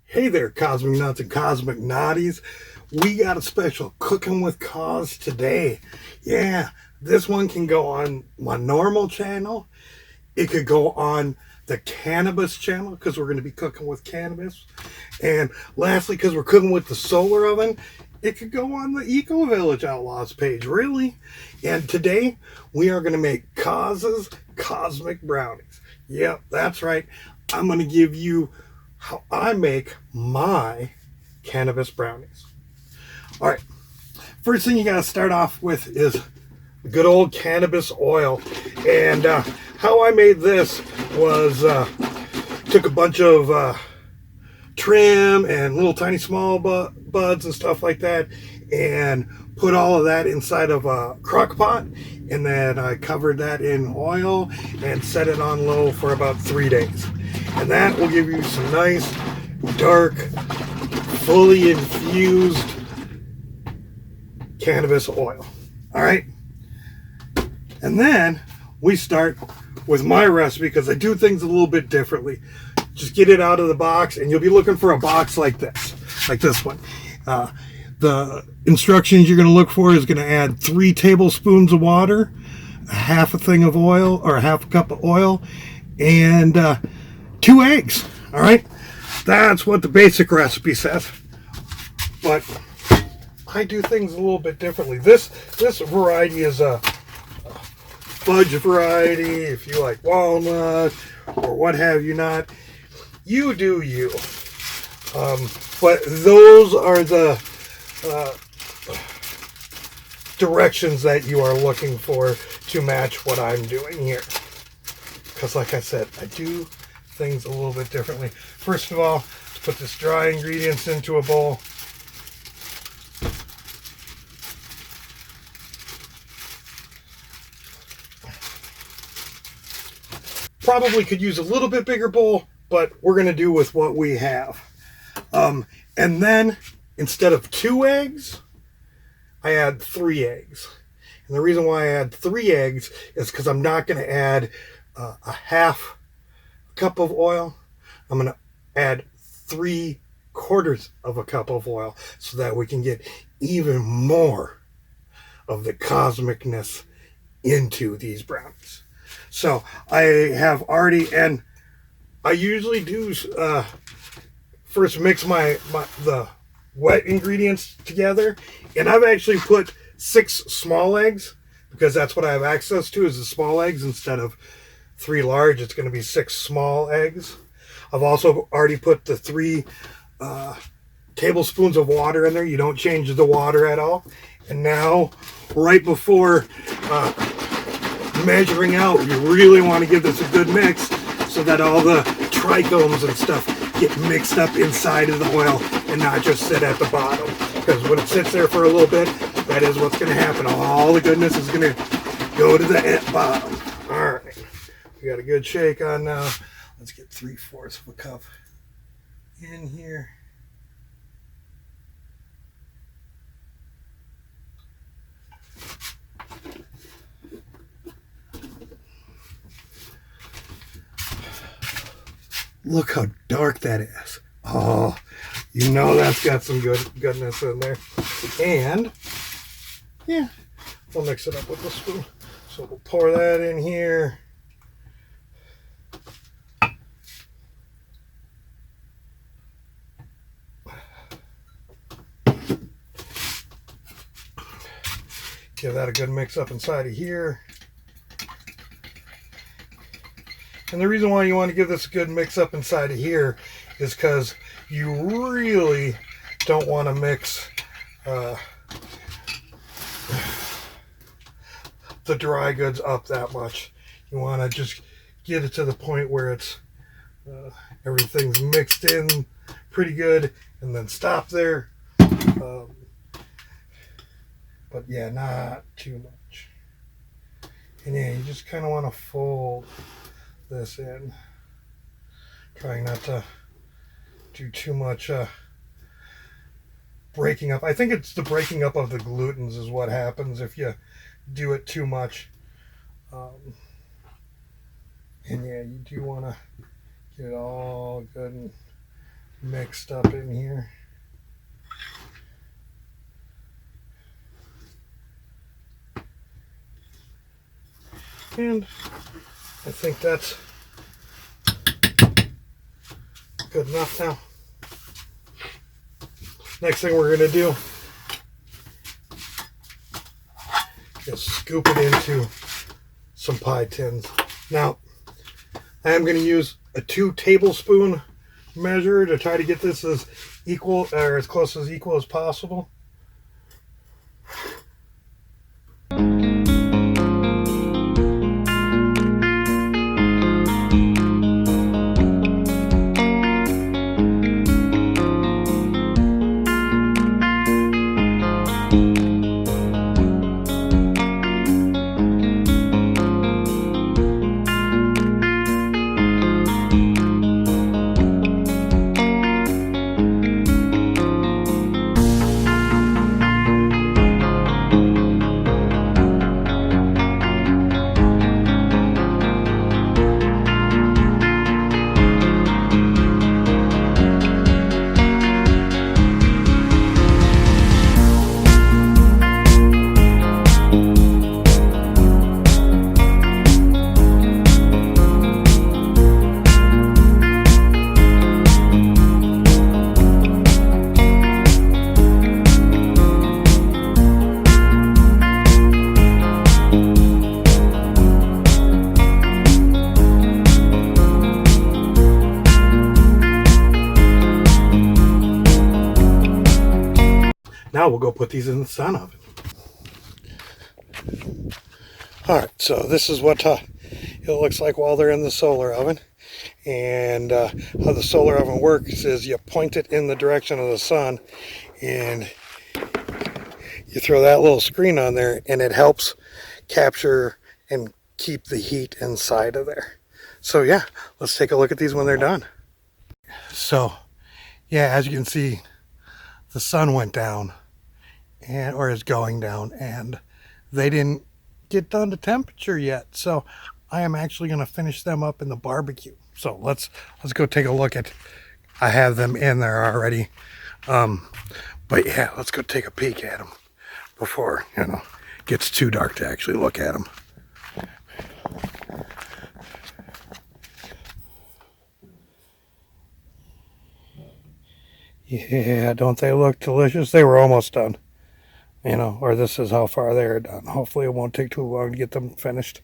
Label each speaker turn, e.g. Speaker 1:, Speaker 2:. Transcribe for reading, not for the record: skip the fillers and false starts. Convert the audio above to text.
Speaker 1: Hey there, Cosmic Nuts and Cosmic Naughties. We got a special Cooking with Cause today. Yeah, this one can go on my normal channel. It could go on the cannabis channel because we're going to be cooking with cannabis. And lastly, because we're cooking with the solar oven, it could go on the Ecovillage Outlaws page, really. And today, we are going to make Cause's Cosmic Brownies. Yep, that's right. I'm going to give you how I make my cannabis brownies. All right, first thing you got to start off with is good old cannabis oil. And how I made this was took a bunch of trim and little tiny small buds and stuff like that and put all of that inside of a crock pot, and then I covered that in oil and set it on low for about 3 days. And that will give you some nice, dark, fully infused cannabis oil. All right. And then we start with my recipe because I do things a little bit differently. Just get it out of the box, and you'll be looking for a box like this one. The instructions you're going to look for is going to add 3 tablespoons of water, a half a thing of oil, or a half a cup of oil, and 2 eggs. All right, that's what the basic recipe says. But I do things a little bit differently. This variety is a fudge variety. If you like walnut or what have you not, you do you. But those are the directions that you are looking for to match what I'm doing here. Because like I said, I do things a little bit differently. First of all, let's put this dry ingredients into a bowl. Probably could use a little bit bigger bowl, but we're going to do with what we have. And then instead of 2 eggs, I add 3 eggs. And the reason why I add 3 eggs is because I'm not going to add a half cup of oil. I'm going to add 3/4 of a cup of oil so that we can get even more of the cosmicness into these brownies. So I have already, and I usually do first mix the wet ingredients together, and I've actually put 6 small eggs because that's what I have access to is the small eggs instead of 3 large. It's going to be 6 small eggs. I've also already put the 3 tablespoons of water in there. You don't change the water at all. And now, right before measuring out, you really want to give this a good mix so that all the trichomes and stuff get mixed up inside of the oil and not just sit at the bottom. Because when it sits there for a little bit, that is what's going to happen. All the goodness is going to go to the bottom. All right. We got a good shake on now. Let's get 3/4 of a cup in here. Look how dark that is. Oh, you know that's got some goodness in there. And, yeah, we'll mix it up with a spoon. So we'll pour that in here. Give that a good mix up inside of here. And the reason why you want to give this a good mix up inside of here is because you really don't want to mix the dry goods up that much. You want to just get it to the point where it's everything's mixed in pretty good, and then stop there. But yeah, not too much. And yeah, you just kind of want to fold this in, trying not to do too much breaking up. I think it's the breaking up of the glutens is what happens if you do it too much. And yeah, you do want to get it all good and mixed up in here. And I think that's good enough now. Next thing we're going to do is scoop it into some pie tins. Now, I am going to use a 2 tablespoon measure to try to get this as equal or as close as equal as possible. Now we'll go put these in the sun oven. Alright, so this is what it looks like while they're in the solar oven. And how the solar oven works is you point it in the direction of the sun and you throw that little screen on there and it helps capture and keep the heat inside of there. So yeah, let's take a look at these when they're done. So yeah, as you can see, the sun went down or is going down, and they didn't get done to temperature yet. So I am actually going to finish them up in the barbecue. So let's go take a look at. I have them in there already, but yeah, let's go take a peek at them before it gets too dark to actually look at them. Yeah, don't they look delicious? They were almost done. Or this is how far they're done. Hopefully it won't take too long to get them finished.